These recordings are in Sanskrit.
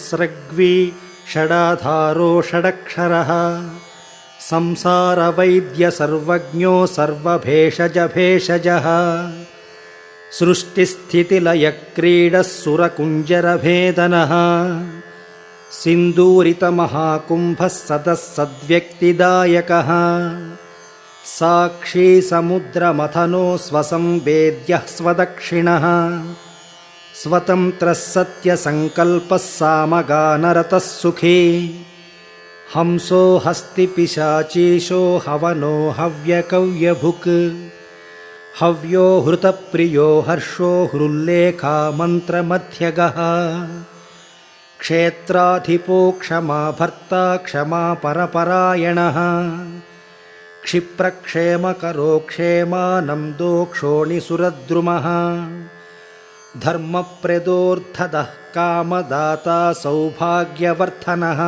स्रग्वी षडाधारो षडक्षरः संसारवैद्य सर्वज्ञो सर्वभेषजभेषजः सृष्टिस्थितिलयक्रीडः सुरकुञ्जरभेदनः सिन्दूरितमहाकुम्भः सदः सद्व्यक्तिदायकः साक्षी समुद्रमथनो स्वसंवेद्यः स्वदक्षिणः स्वतन्त्रः सत्यसङ्कल्पः सामगानरतः सुखी हंसो हस्तिपिशाचीशो हवनो हव्यकव्यभुक् हव्यो हृतप्रियो हर्षो हृल्लेखा मन्त्रमध्यगः क्षेत्राधिपो क्षमा भर्ता क्षमा परपरायणः क्षिप्रक्षेमकरो क्षेमानन्दो क्षोणिसुरद्रुमः धर्मप्रदोऽर्थदः कामदाता सौभाग्यवर्धनः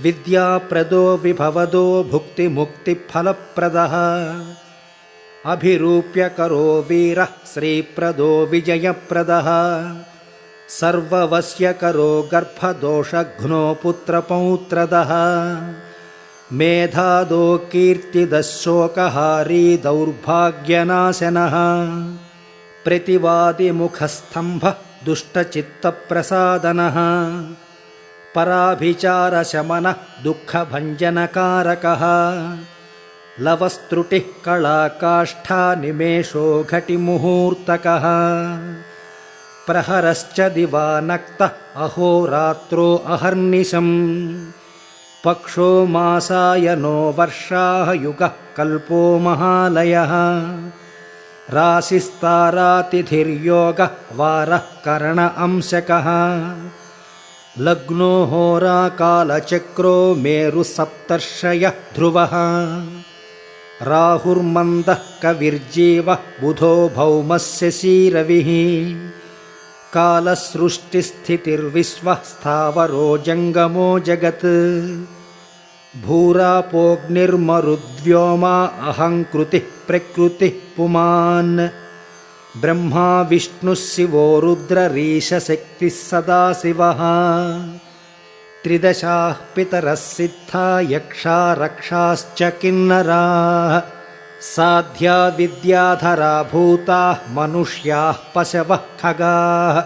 विद्याप्रदो विभवदो भुक्तिमुक्तिफलप्रदः अभिरूप्यकरो वीरः श्रीप्रदो विजयप्रदः सर्ववश्यकरो गर्भदोषघ्नो पुत्रपौत्रदः मेधादो कीर्तिदः शोकहारी दौर्भाग्यनाशनः प्रतिवादिमुखस्तम्भः दुष्टचित्तप्रसादनः पराभिचारशमनः दुःखभञ्जनकारकः लवस्त्रुटिः कलाकाष्ठा निमेषो घटिमुहूर्तकः प्रहरश्च दिवानक्तः अहोरात्रो अहर्निशम् पक्षो मासायनो वर्षाः युगः कल्पो महालयः राशिस्तारातिथिर्योगः वारः करण अंशकः लग्नो होराकालचक्रो मेरुसप्तर्षयः ध्रुवः राहुर्मन्दः कविर्जीवः बुधो भौमस्य शशिरविः कालसृष्टिस्थितिर्विश्वः स्थावरो जङ्गमो जगत् भूरापोऽग्निर्मरुद्व्योमा अहङ्कृतिः प्रकृतिः पुमान् ब्रह्मा विष्णुः शिवो रुद्ररीशशक्तिः सदाशिवः त्रिदशाः पितरः सिद्धा यक्षा रक्षाश्च किन्नराः साध्या विद्याधरा भूताः मनुष्याः पशवः खगाः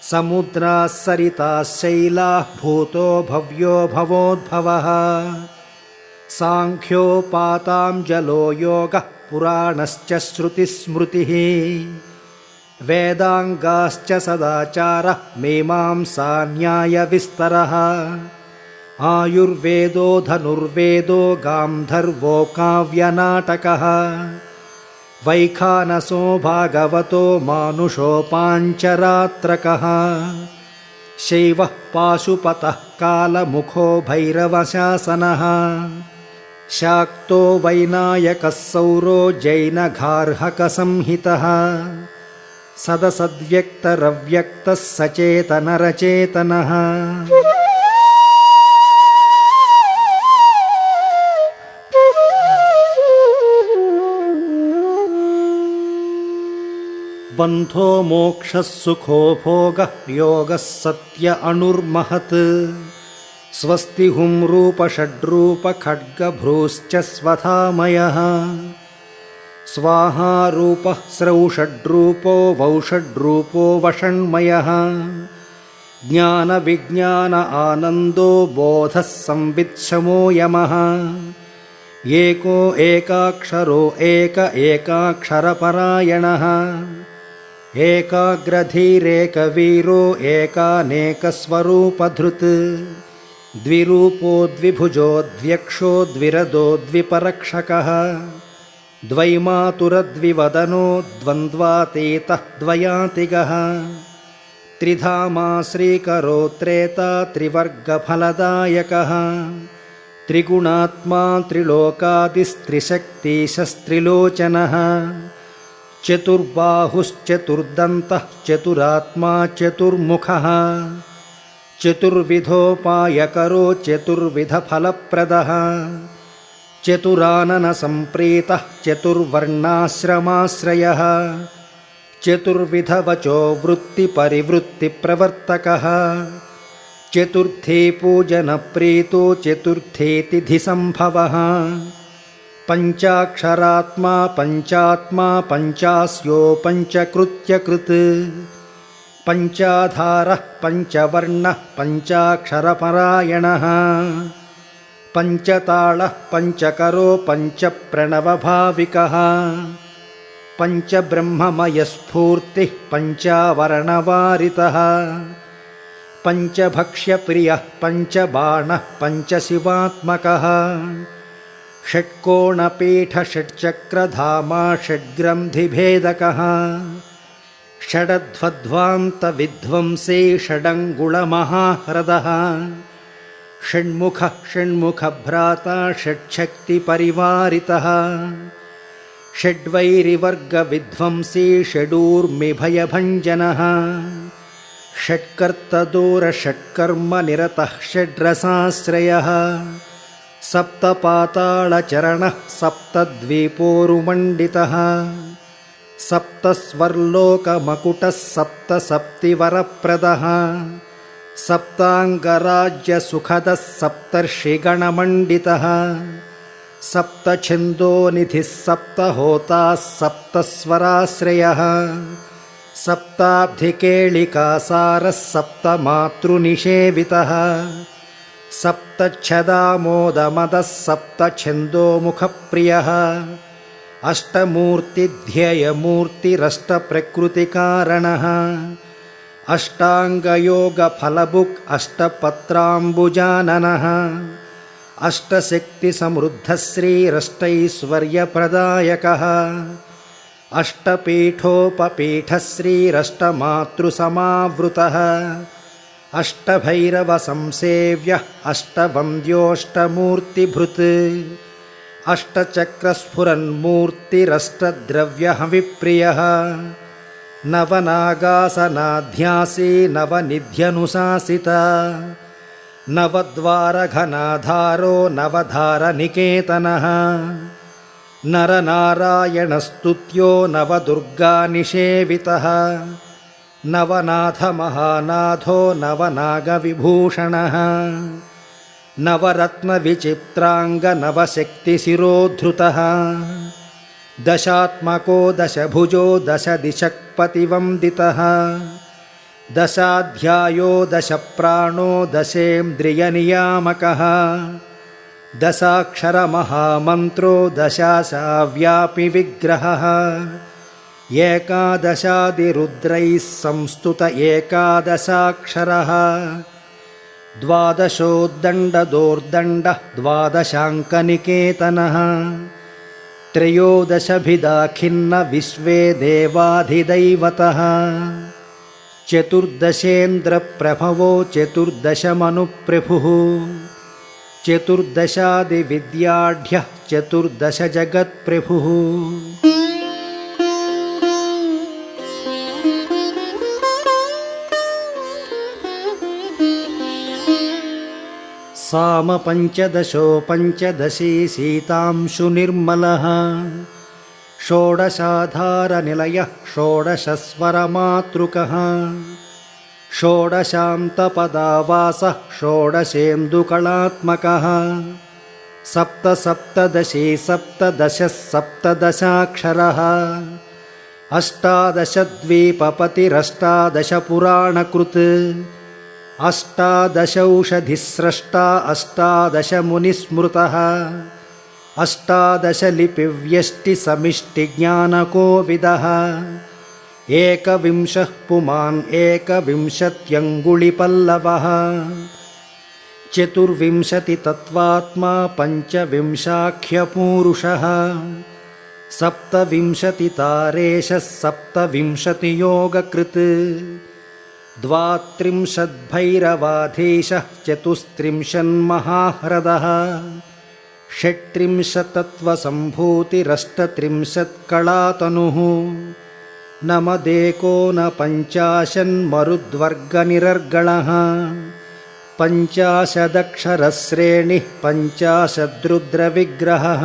समुद्राः सरिताः शैलाः भूतो भव्यो भवोद्भवः साङ्ख्योपाताञ्जलो योगः पुराणश्च श्रुतिस्मृतिः वेदाङ्गाश्च सदाचारः मीमांसा न्यायविस्तरः आयुर्वेदो धनुर्वेदो गान्धर्वो काव्यनाटकः वैखानसो भागवतो मानुषोपाञ्चरात्रकः शैवः पाशुपतः कालमुखो भैरवशासनः शाक्तो वैनायकः सौरो जैनगार्हकसंहितः सदसद्व्यक्तरव्यक्तः सचेतनरचेतनः बन्धो मोक्षः सुखो भोगः योगः सत्य अणुर्महत् स्वस्ति हुं रूपषड्रूपखड्गभ्रूश्च स्वधामयः स्वाहा रूपः स्रौषड्रूपो वौषड्रूपो वषण्मयः ज्ञानविज्ञान आनन्दो बोधः संवित्समो यमः एको एकाक्षरो एकाक्षरपरायणः एकाग्रधीरेकवीरो एकानेकस्वरूपधृत् द्विरूपो द्विभुजो द्व्यक्षो द्विरदो द्विपरक्षकः द्वैमातुरद्विवदनो द्वन्द्वातीतः द्वयातिगः त्रिधामा श्रीकरो त्रेता त्रिवर्गफलदायकः त्रिगुणात्मा त्रिलोकादिस्त्रिशक्तिशस्त्रिलोचनः चतुर्बाहुश्चतुर्दन्तः चतुरात्मा चतुर्मुखः चतुर्विधोपायकरो चतुर्विधफलप्रदः चतुराननसम्प्रीतः चतुर्वर्णाश्रमाश्रयः चतुर्विधवचो वृत्तिपरिवृत्तिप्रवर्तकः चतुर्थे पूजनप्रीतो चतुर्थे तिथिसम्भवः पञ्चाक्षरात्मा पञ्चात्मा पञ्चास्यो पञ्चकृत्यकृत् पञ्चाधारः पञ्चवर्णः पञ्चाक्षरपरायणः पञ्चताळः पञ्चकरो पञ्चप्रणवभाविकः पञ्चब्रह्ममयस्फूर्तिः पञ्चावरणवारितः पञ्चभक्ष्यप्रियः पञ्चबाणः पञ्चशिवात्मकः षट्कोणपीठषट्चक्रधामा षड्ग्रन्थिभेदकः षडध्वध्वान्तविध्वंसी षडङ्गुळमहाह्रदः षण्मुखः षण्मुखभ्राता षट्शक्तिपरिवारितः षड्वैरिवर्गविध्वंसी षडूर्मिभयभञ्जनः षट्कर्तदूरषट्कर्मनिरतः षड्रसाश्रयः सप्तपातालचरणः सप्तद्वीपोरुमण्डितः सप्तस्वर्लोकमकुटः सप्तसप्तिवरप्रदः सप्ताङ्गराज्यसुखदः सप्तर्षिगणमण्डितः सप्तछन्दोनिधिः सप्तहोताः सप्तस्वराश्रयः सप्ताब्धिकेलिकासारः सप्तमातृनिषेवितः सप्तच्छदामोदमदः सप्तछन्दोमुखप्रियः अष्टमूर्तिध्येयमूर्तिरष्टप्रकृतिकारणः अष्टाङ्गयोगफलभुक् अष्टपत्राम्बुजाननः अष्टशक्तिसमृद्धश्रीरष्टैश्वर्यप्रदायकः अष्टपीठोपपीठश्रीरष्टमातृसमावृतः अष्टभैरवसंसेव्यः अष्टवन्द्योऽष्टमूर्तिभृत् अष्टचक्रस्फुरन्मूर्तिरष्टद्रव्यहविप्रियः नवनागासनाध्यासी नवनिध्यनुशासिता नवद्वारघनाधारो नवधारनिकेतनः नरनारायणस्तुत्यो नवदुर्गानिषेवितः नवनाथमहानाथो नवनागविभूषणः नवरत्नविचित्राङ्गनवशक्तिशिरोद्धृतः दशात्मको दशभुजो दशदिशक्पतिवन्दितः दशाध्यायो दशप्राणो दशेन्द्रियनियामकः दशाक्षरमहामन्त्रो दशाशाव्यापि विग्रहः एकादशादिरुद्रैः संस्तुत एकादशाक्षरः द्वादशोद्दण्डदोर्दण्डः द्वादशाङ्कनिकेतनः त्रयोदशभिदाखिन्न विश्वे देवाधिदैवतः चतुर्दशेन्द्रप्रभवो चतुर्दशमनुप्रभुः चतुर्दशादिविद्याढ्यः चतुर्दशजगत्प्रभुः सामपञ्चदशो पञ्चदशी सीतांशुनिर्मलः षोडशाधारनिलयः षोडशस्वरमातृकः षोडशान्तपदावासः षोडशेन्दुकलात्मकः सप्तसप्तदशी सप्तदशः सप्तदशाक्षरः अष्टादशद्वीपपतिरष्टादशपुराणकृत् अष्टादशौषधिस्रष्टा अष्टादशमुनिस्मृतः अष्टादशलिपिव्यष्टिसमिष्टिज्ञानकोविदः एकविंशः पुमान् एकविंशत्यङ्गुलिपल्लवः चतुर्विंशतितत्त्वात्मा पञ्चविंशाख्यपूरुषः सप्तविंशतितारेशः सप्तविंशतियोगकृत् द्वात्रिंशद्भैरवाधीशः चतुस्त्रिंशन्महाह्रदः षट्त्रिंशत्तत्त्वसम्भूतिरष्टत्रिंशत्कलातनुः नमदेकोनपञ्चाशन्मरुद्वर्गनिरर्गणः पञ्चाशदक्षरश्रेणिः पञ्चाशद्रुद्रविग्रहः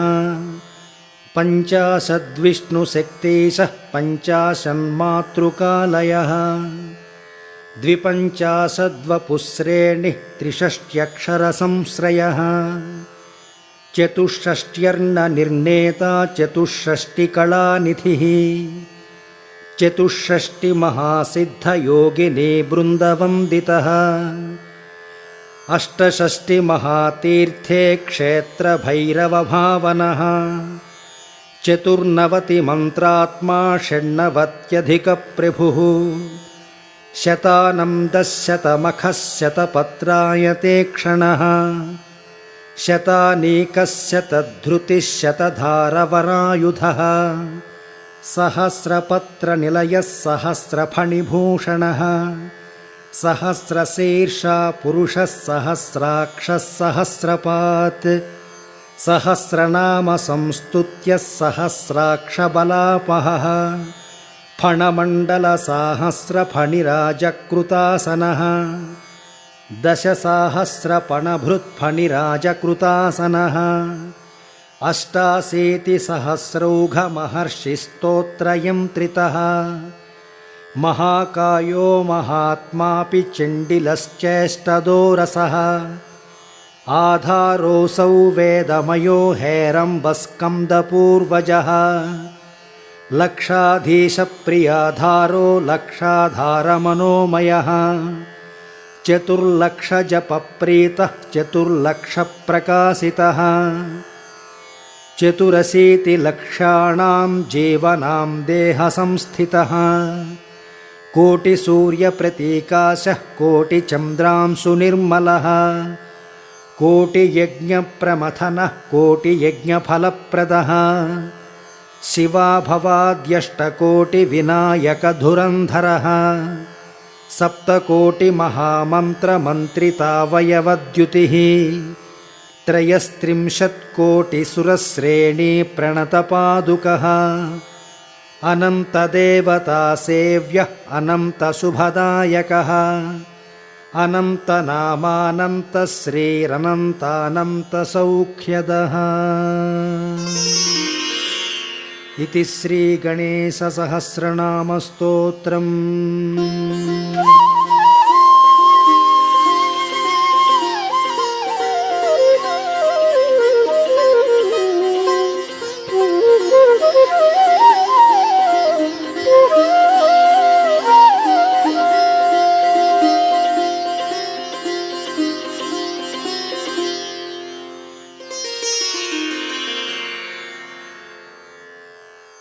पञ्चाशद्विष्णुशक्तीशः पञ्चाशन्मातृकालयः द्विपञ्चाशद्वपुःश्रेणिः त्रिषष्ट्यक्षरसंश्रयः चतुष्षष्ट्यर्णनिर्णेता चतुष्षष्टिकलानिधिः चतुष्षष्टिमहासिद्धयोगिनी बृन्दवन्दितः अष्टषष्टिमहातीर्थे क्षेत्रभैरवभावनः चतुर्नवतिमन्त्रात्मा षण्णवत्यधिकप्रभुः शतानन्दशतमखः शतपत्रायते क्षणः शतानीकशतधृतिः शतधारवरायुधः सहस्रपत्रनिलयः सहस्रफणिभूषणः सहस्रशीर्षा पुरुषः सहस्राक्षः सहस्रपात् सहस्रनामसंस्तुत्यः सहस्राक्षबलापहः फणमण्डलसाहस्रफणिराजकृतासनः दशसाहस्रपणभृत्फणिराजकृतासनः अष्टाशीतिसहस्रौघमहर्षिस्तोत्रयन्त्रितः महाकायो महात्मापि चण्डिलश्चेष्टदोरसः आधारोऽसौ वेदमयो हेरम्बस्कन्दपूर्वजः लक्षाधीशप्रियाधारो लक्षाधारमनोमयः चतुर्लक्षजपप्रीतः चतुर्लक्षप्रकाशितः चतुरशीतिलक्षाणां जीवनां देहसंस्थितः कोटिसूर्यप्रतीकाशः कोटिचन्द्रांशुनिर्मलः कोटियज्ञप्रमथनः कोटियज्ञफलप्रदः शिवाभवाद्यष्टकोटिविनायकधुरन्धरः सप्तकोटिमहामन्त्रमन्त्रितावयवद्युतिः त्रयस्त्रिंशत्कोटिसुरश्रेणीप्रणतपादुकः अनन्तदेवतासेव्यः अनन्तशुभदायकः अनन्तनामानन्तश्रीरनन्तानन्तसौख्यदः इति श्रीगणेशसहस्रनामस्तोत्रम्।